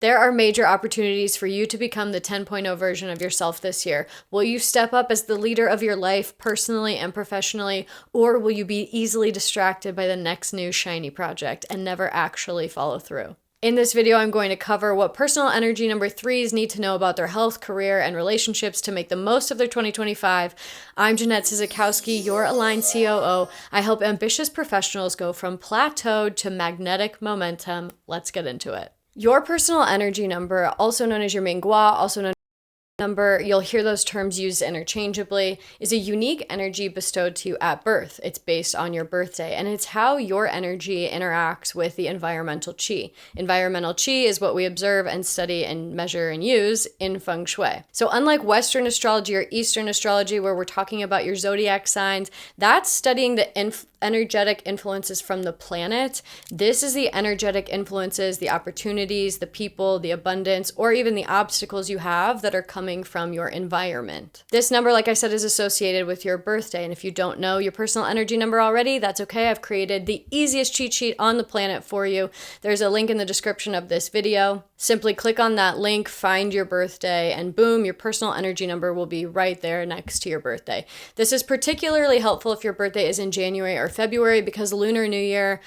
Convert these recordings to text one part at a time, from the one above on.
There are major opportunities for you to become the 10.0 version of yourself this year. Will you step up as the leader of your life personally and professionally, or will you be easily distracted by the next new shiny project and never actually follow through? In this video, I'm going to cover what personal energy number 3s need to know about their health, career, and relationships to make the most of their 2025. I'm Jeanette Sizikowski, your Aligned COO. I help ambitious professionals go from plateaued to magnetic momentum. Let's get into it. Your personal energy number, also known as your Ming Gua, also known number, you'll hear those terms used interchangeably, is a unique energy bestowed to you at birth. It's based on your birthday, and it's how your energy interacts with the environmental chi. Environmental chi is what we observe and study and measure and use in Feng Shui. So unlike Western astrology or Eastern astrology, where we're talking about your zodiac signs, that's studying the energetic influences from the planet. This is the energetic influences, the opportunities, the people, the abundance, or even the obstacles you have that are coming from your environment. This number, like I said, is associated with your birthday. And if you don't know your personal energy number already, that's okay. I've created the easiest cheat sheet on the planet for you. There's a link in the description of this video. Simply click on that link, find your birthday, and boom, your personal energy number will be right there next to your birthday. This is particularly helpful if your birthday is in January or February, because Lunar New Year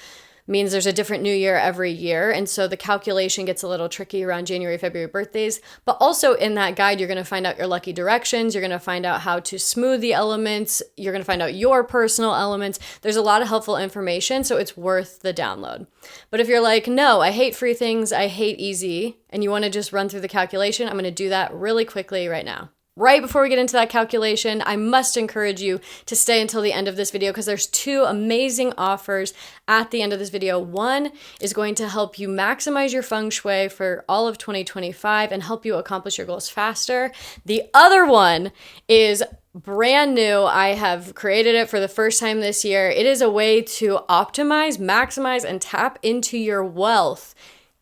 means there's a different new year every year. And so the calculation gets a little tricky around January, February birthdays. But also in that guide, you're going to find out your lucky directions. You're going to find out how to smooth the elements. You're going to find out your personal elements. There's a lot of helpful information, so it's worth the download. But if you're like, no, I hate free things, I hate easy, and you want to just run through the calculation, I'm going to do that really quickly right now. Right before we get into that calculation, I must encourage you to stay until the end of this video, because there's two amazing offers at the end of this video. One is going to help you maximize your feng shui for all of 2025 and help you accomplish your goals faster. The other one is brand new. I have created it for the first time this year. It is a way to optimize, maximize, and tap into your wealth,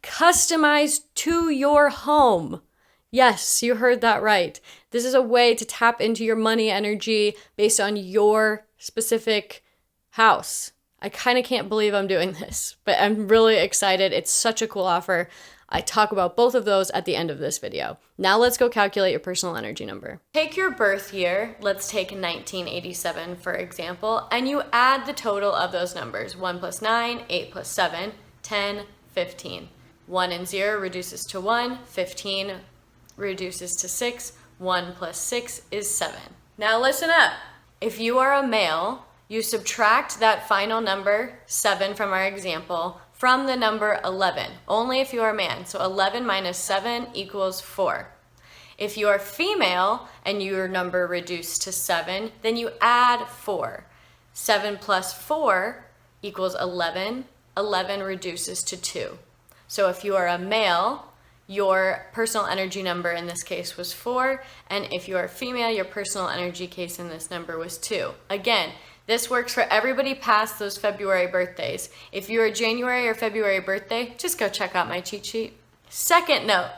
customized to your home. Yes, you heard that right. This is a way to tap into your money energy based on your specific house. I kind of can't believe I'm doing this, but I'm really excited. It's such a cool offer. I talk about both of those at the end of this video. Now let's go calculate your personal energy number. Take your birth year, let's take 1987 for example, and you add the total of those numbers. 1 plus 9, 8 plus 7, 10, 15. 1 and 0 reduces to 1, 15 reduces to 6, 1 plus 6 is 7. Now listen up. If you are a male, you subtract that final number, 7 from our example, from the number 11, only if you are a man. So 11 minus 7 equals 4. If you are female and your number reduced to 7, then you add 4. 7 plus 4 equals 11. 11 reduces to 2. So if you are a male, your personal energy number in this case was 4, and if you are female, your personal energy case in this number was 2. Again, this works for everybody past those February birthdays. If you're a January or February birthday, just go check out my cheat sheet. Second note,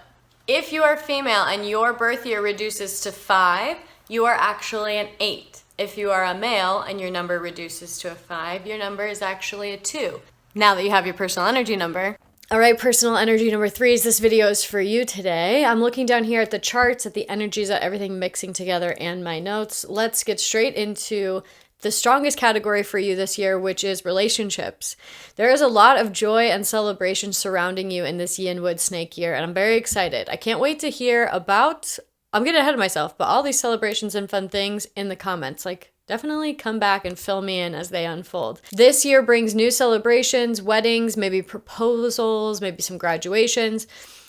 if you are female and your birth year reduces to 5, you are actually an 8. If you are a male and your number reduces to a 5, your number is actually a 2. Now that you have your personal energy number, all right, personal energy number 3s, this video is for you today. I'm looking down here at the charts, at the energies, at everything mixing together, and my notes. Let's get straight into the strongest category for you this year, which is relationships. There is a lot of joy and celebration surrounding you in this Yin Wood Snake year, and I'm very excited. I can't wait to hear about, I'm getting ahead of myself, but all these celebrations and fun things in the comments. Definitely come back and fill me in as they unfold. This year brings new celebrations, weddings, maybe proposals, maybe some graduations.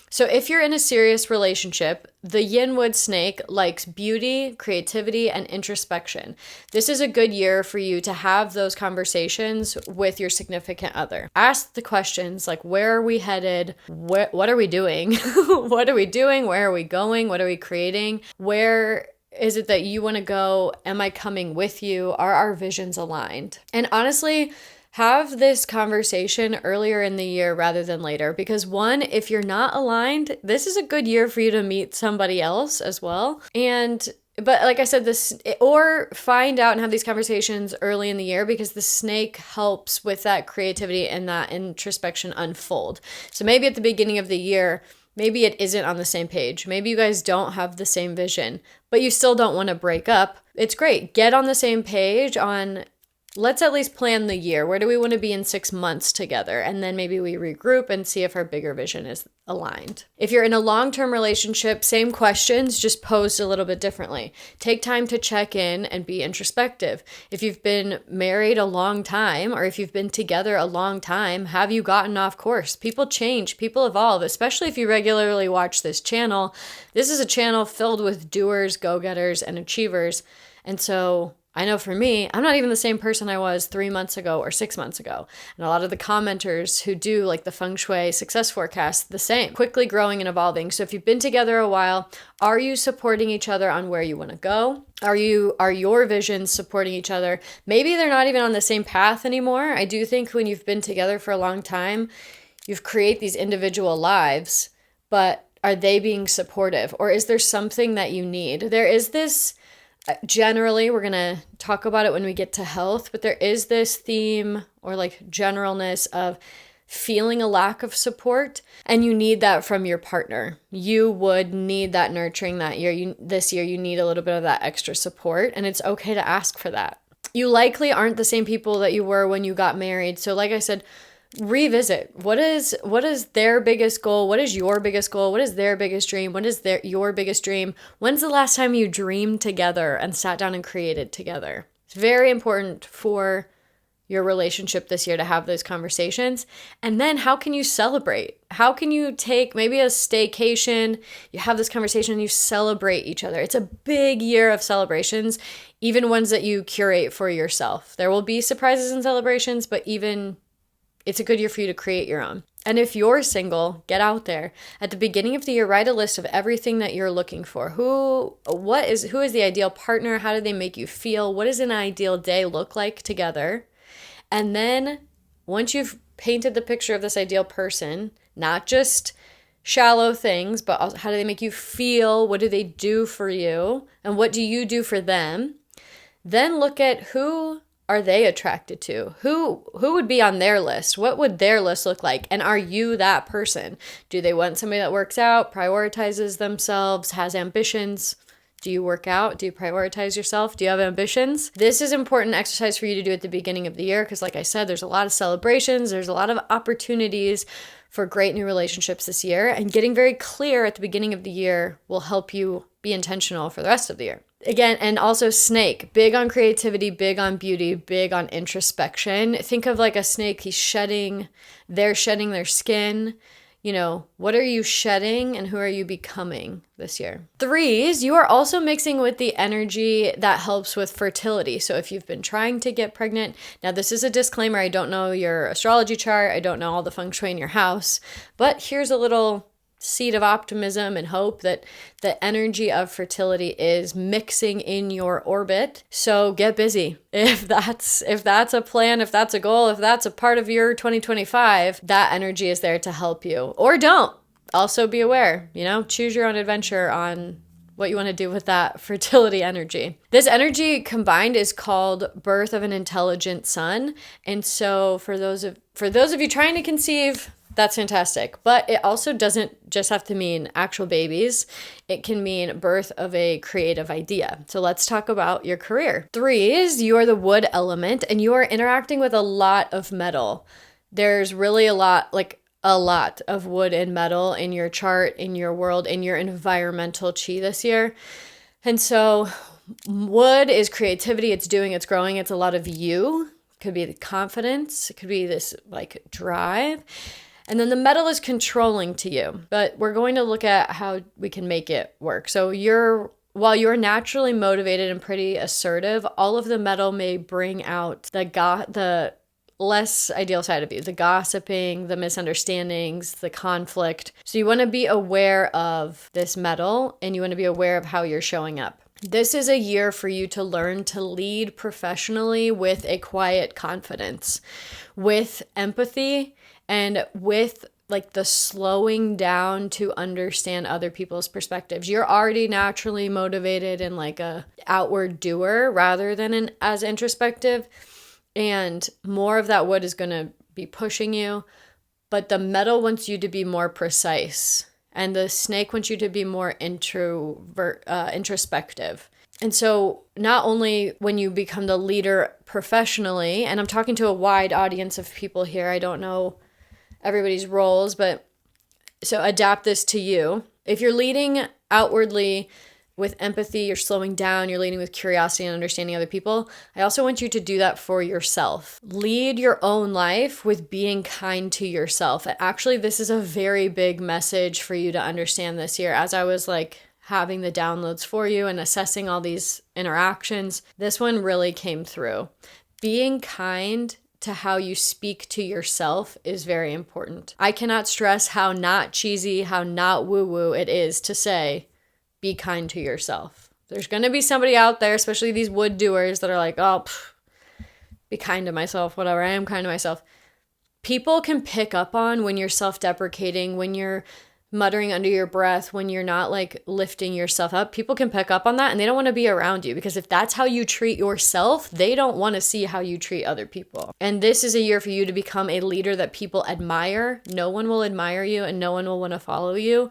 So if you're in a serious relationship, the Yin Wood Snake likes beauty, creativity, and introspection. This is a good year for you to have those conversations with your significant other. Ask the questions like, where are we headed? What are we doing? What are we doing? Where are we going? What are we creating? Where is it that you want to go? Am I coming with you? Are our visions aligned? And honestly, have this conversation earlier in the year rather than later, because one, if you're not aligned, this is a good year for you to meet somebody else as well. But like I said, or find out and have these conversations early in the year, because the snake helps with that creativity and that introspection unfold. So maybe at the beginning of the year, Maybe it isn't on the same page. Maybe you guys don't have the same vision, but you still don't want to break up. It's great. Get on the same page on, let's at least plan the year. Where do we want to be in 6 months together? And then maybe we regroup and see if our bigger vision is aligned. If you're in a long-term relationship, same questions, just posed a little bit differently. Take time to check in and be introspective. If you've been married a long time, or if you've been together a long time, have you gotten off course? People change, people evolve, especially if you regularly watch this channel. This is a channel filled with doers, go-getters, and achievers. And so I know for me, I'm not even the same person I was 3 months ago or 6 months ago. And a lot of the commenters who do like the Feng Shui success forecast, the same, quickly growing and evolving. So if you've been together a while, are you supporting each other on where you want to go? Are your visions supporting each other? Maybe they're not even on the same path anymore. I do think when you've been together for a long time, you've created these individual lives, but are they being supportive? Or is there something that you need? There is this. Generally, we're going to talk about it when we get to health, but there is this theme or like generalness of feeling a lack of support, and you need that from your partner. You would need that nurturing that year. This year, you need a little bit of that extra support, and it's okay to ask for that. You likely aren't the same people that you were when you got married. So like I said, revisit what is their biggest goal, what is your biggest goal, what is their biggest dream, what is your biggest dream. When's the last time you dreamed together and sat down and created together? It's very important for your relationship this year to have those conversations. And then how can you celebrate? How can you take maybe a staycation, you have this conversation and you celebrate each other? It's a big year of celebrations, even ones that you curate for yourself. There will be surprises and celebrations, but even it's a good year for you to create your own. And if you're single, get out there. At the beginning of the year, write a list of everything that you're looking for. Who is the ideal partner? How do they make you feel? What does an ideal day look like together? And then once you've painted the picture of this ideal person, not just shallow things, but also how do they make you feel? What do they do for you? And what do you do for them? Then look at who are they attracted to? Who would be on their list? What would their list look like? And are you that person? Do they want somebody that works out, prioritizes themselves, has ambitions? Do you work out? Do you prioritize yourself? Do you have ambitions? This is important exercise for you to do at the beginning of the year because like I said, there's a lot of celebrations. There's a lot of opportunities for great new relationships this year. And getting very clear at the beginning of the year will help you be intentional for the rest of the year. Again, and also snake, big on creativity, big on beauty, big on introspection. Think of like a snake, they're shedding their skin. You know, what are you shedding and who are you becoming this year? 3s, you are also mixing with the energy that helps with fertility. So if you've been trying to get pregnant, now this is a disclaimer, I don't know your astrology chart, I don't know all the feng shui in your house, but here's a little seed of optimism and hope that the energy of fertility is mixing in your orbit. So get busy. If that's a plan, if that's a goal, if that's a part of your 2025, that energy is there to help you. Or don't. Also be aware, choose your own adventure on what you want to do with that fertility energy. This energy combined is called birth of an intelligent son. And so for those of you trying to conceive, that's fantastic. But it also doesn't just have to mean actual babies. It can mean birth of a creative idea. So let's talk about your career. 3s, you are the wood element and you are interacting with a lot of metal. There's really a lot of wood and metal in your chart, in your world, in your environmental chi this year. And so wood is creativity. It's doing, it's growing. It's a lot of you. It could be the confidence. It could be this like drive. And then the metal is controlling to you, but we're going to look at how we can make it work. So while you're naturally motivated and pretty assertive, all of the metal may bring out the less ideal side of you, the gossiping, the misunderstandings, the conflict. So you want to be aware of this metal and you want to be aware of how you're showing up. This is a year for you to learn to lead professionally with a quiet confidence, with empathy, and with like the slowing down to understand other people's perspectives. You're already naturally motivated and like a outward doer rather than as introspective. And more of that wood is going to be pushing you. But the metal wants you to be more precise And the snake wants you to be more introspective. And so not only when you become the leader professionally, and I'm talking to a wide audience of people here, I don't know everybody's roles, but so adapt this to you. If you're leading outwardly with empathy, you're slowing down, you're leading with curiosity and understanding other people, I also want you to do that for yourself. Lead your own life with being kind to yourself. And actually, this is a very big message for you to understand this year. As I was like having the downloads for you and assessing all these interactions, this one really came through. Being kind to how you speak to yourself is very important. I cannot stress how not cheesy, how not woo-woo it is to say, be kind to yourself. There's going to be somebody out there, especially these wood doers, that are like, oh, be kind to myself, whatever. I am kind to myself. People can pick up on when you're self-deprecating, when you're muttering under your breath, when you're not like lifting yourself up. People can pick up on that and they don't want to be around you, because if that's how you treat yourself, they don't want to see how you treat other people. And this is a year for you to become a leader that people admire. No one will admire you and no one will want to follow you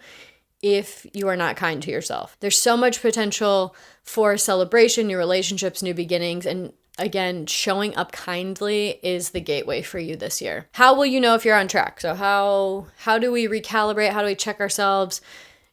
if you are not kind to yourself. There's so much potential for celebration, new relationships, new beginnings, and again, showing up kindly is the gateway for you this year. How will you know if you're on track? So how do we recalibrate? How do we check ourselves?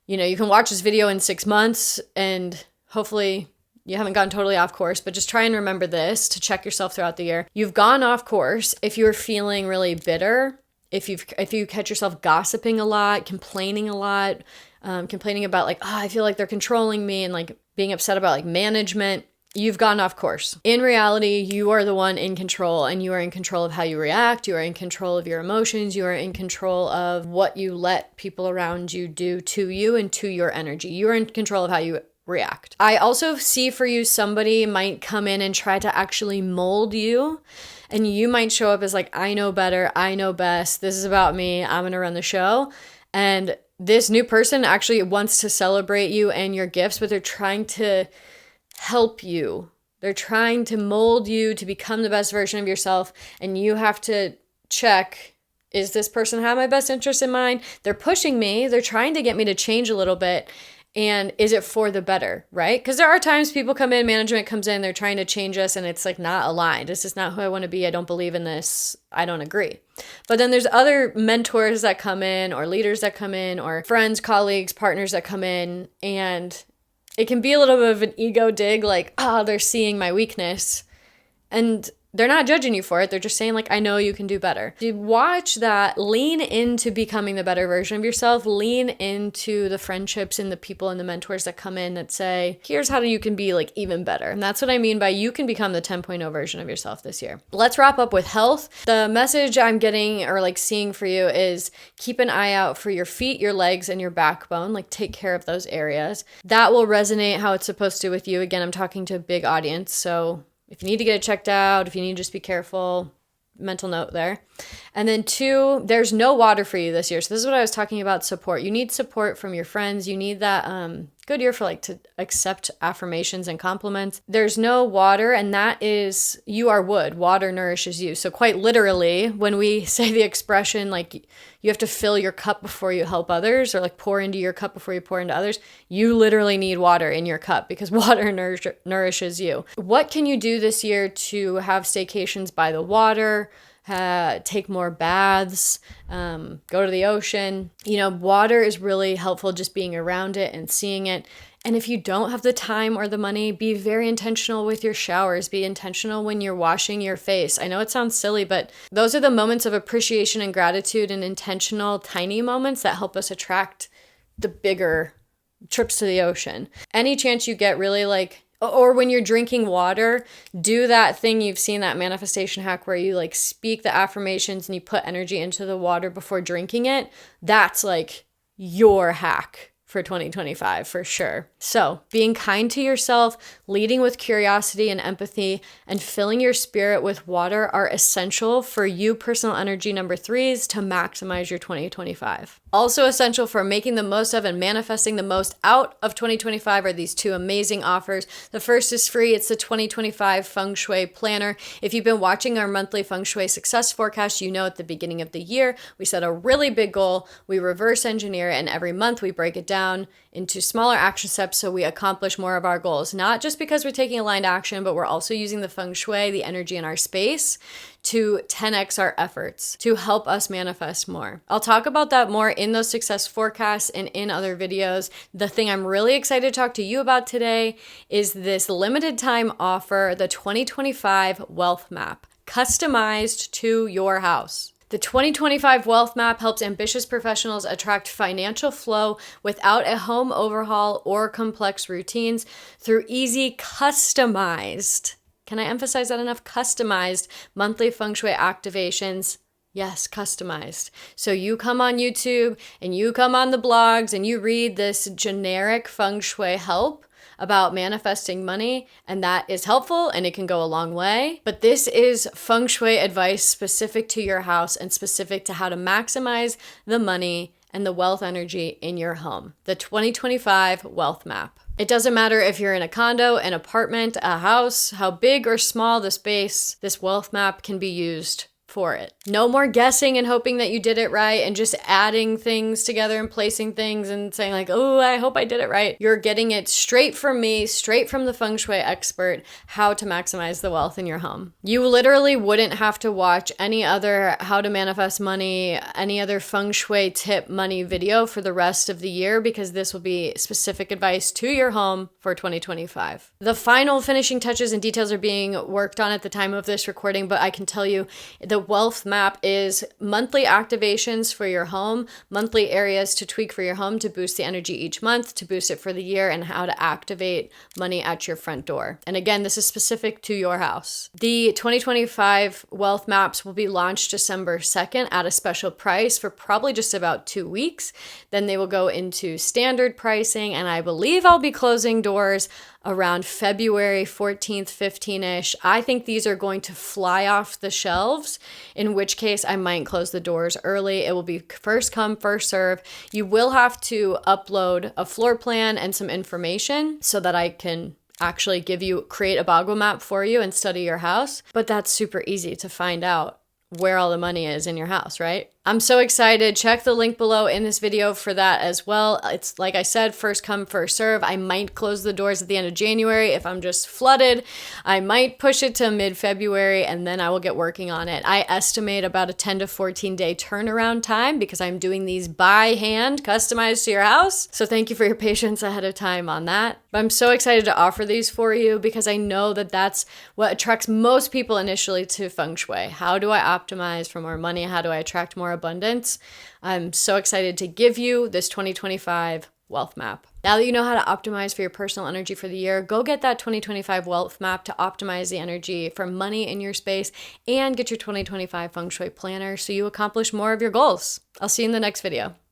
You know, you can watch this video in 6 months and hopefully you haven't gone totally off course, but just try and remember this to check yourself throughout the year. You've gone off course if you're feeling really bitter, if you catch yourself gossiping a lot, complaining a lot, complaining about like, I feel like they're controlling me, and like being upset about like management. You've gone off course. In reality, you are the one in control, and you are in control of how you react. You are in control of your emotions. You are in control of what you let people around you do to you and to your energy. You are in control of how you react. I also see for you, somebody might come in and try to actually mold you, and you might show up as like, I know better, I know best, this is about me, I'm gonna run the show. And this new person actually wants to celebrate you and your gifts, but they're trying to help you. They're trying to mold you to become the best version of yourself, and you have to check, is this person have my best interest in mind? They're pushing me, they're trying to get me to change a little bit, and is it for the better, right? Because there are times people come in, management comes in, they're trying to change us, and it's like not aligned. This is not who I want to be. I don't believe in this. I don't agree. But then there's other mentors that come in, or leaders that come in, or friends, colleagues, partners that come in, and it can be a little bit of an ego dig, like, they're seeing my weakness. And they're not judging you for it. They're just saying, like, I know you can do better. You watch that, lean into becoming the better version of yourself, lean into the friendships and the people and the mentors that come in that say, here's how you can be like even better. And that's what I mean by you can become the 10.0 version of yourself this year. Let's wrap up with health. The message I'm getting or like seeing for you is keep an eye out for your feet, your legs, and your backbone. Like take care of those areas. That will resonate how it's supposed to with you. Again, I'm talking to a big audience, so if you need to get it checked out, if you need to just be careful, mental note there. And then 2, there's no water for you this year. So this is what I was talking about, support. You need support from your friends. You need that good year for like to accept affirmations and compliments. There's no water, and that is, you are wood. Water nourishes you. So quite literally, when we say the expression like you have to fill your cup before you help others, or like pour into your cup before you pour into others, you literally need water in your cup because water nourishes you. What can you do this year to have staycations by the water? Take more baths, go to the ocean. You know, water is really helpful, just being around it and seeing it. And if you don't have the time or the money, be very intentional with your showers. Be intentional when you're washing your face. I know it sounds silly, but those are the moments of appreciation and gratitude, and intentional tiny moments that help us attract the bigger trips to the ocean. Any chance you get, really, like, or when you're drinking water, do that thing. You've seen that manifestation hack where you like speak the affirmations and you put energy into the water before drinking it. That's like your hack for 2025 for sure. So being kind to yourself, leading with curiosity and empathy, and filling your spirit with water are essential for you personal energy number 3s to maximize your 2025. Also essential for making the most of and manifesting the most out of 2025 are these two amazing offers. The first is free. It's the 2025 Feng Shui Planner. If you've been watching our monthly Feng Shui success forecast, you know at the beginning of the year, we set a really big goal. We reverse engineer it, and every month we break it down into smaller action steps so we accomplish more of our goals. Not just because we're taking aligned action, but we're also using the Feng Shui, the energy in our space, to 10x our efforts to help us manifest more. I'll talk about that more in those success forecasts and in other videos. The thing I'm really excited to talk to you about today is this limited time offer, the 2025 Wealth Map, customized to your house. The 2025 Wealth Map helps ambitious professionals attract financial flow without a home overhaul or complex routines through easy, customized, can I emphasize that enough? Customized monthly Feng Shui activations. Yes, customized. So you come on YouTube and you come on the blogs and you read this generic Feng Shui help about manifesting money, and that is helpful and it can go a long way. But this is Feng Shui advice specific to your house and specific to how to maximize the money and the wealth energy in your home. The 2025 Wealth Map. It doesn't matter if you're in a condo, an apartment, a house, how big or small the space, this wealth map can be used for it. No more guessing and hoping that you did it right and just adding things together and placing things and saying like, oh, I hope I did it right. You're getting it straight from me, straight from the Feng Shui expert, how to maximize the wealth in your home. You literally wouldn't have to watch any other how to manifest money, any other Feng Shui tip money video for the rest of the year, because this will be specific advice to your home for 2025. The final finishing touches and details are being worked on at the time of this recording, but I can tell you the Wealth Map is monthly activations for your home, monthly areas to tweak for your home to boost the energy each month, to boost it for the year, and how to activate money at your front door. And again, this is specific to your house. The 2025 Wealth Maps will be launched December 2nd at a special price for probably just about 2 weeks. Then they will go into standard pricing, and I believe I'll be closing doors around February 14th, 15-ish. I think these are going to fly off the shelves, in which case I might close the doors early. It will be first come, first serve. You will have to upload a floor plan and some information so that I can actually create a Bagua map for you and study your house. But that's super easy to find out where all the money is in your house, right? I'm so excited. Check the link below in this video for that as well. It's like I said, first come, first serve. I might close the doors at the end of January if I'm just flooded. I might push it to mid-February and then I will get working on it. I estimate about a 10 to 14 day turnaround time because I'm doing these by hand, customized to your house. So thank you for your patience ahead of time on that. But I'm so excited to offer these for you because I know that that's what attracts most people initially to Feng Shui. How do I optimize for more money? How do I attract more abundance? I'm so excited to give you this 2025 Wealth Map. Now that you know how to optimize for your personal energy for the year, go get that 2025 Wealth Map to optimize the energy for money in your space and get your 2025 Feng Shui Planner so you accomplish more of your goals. I'll see you in the next video.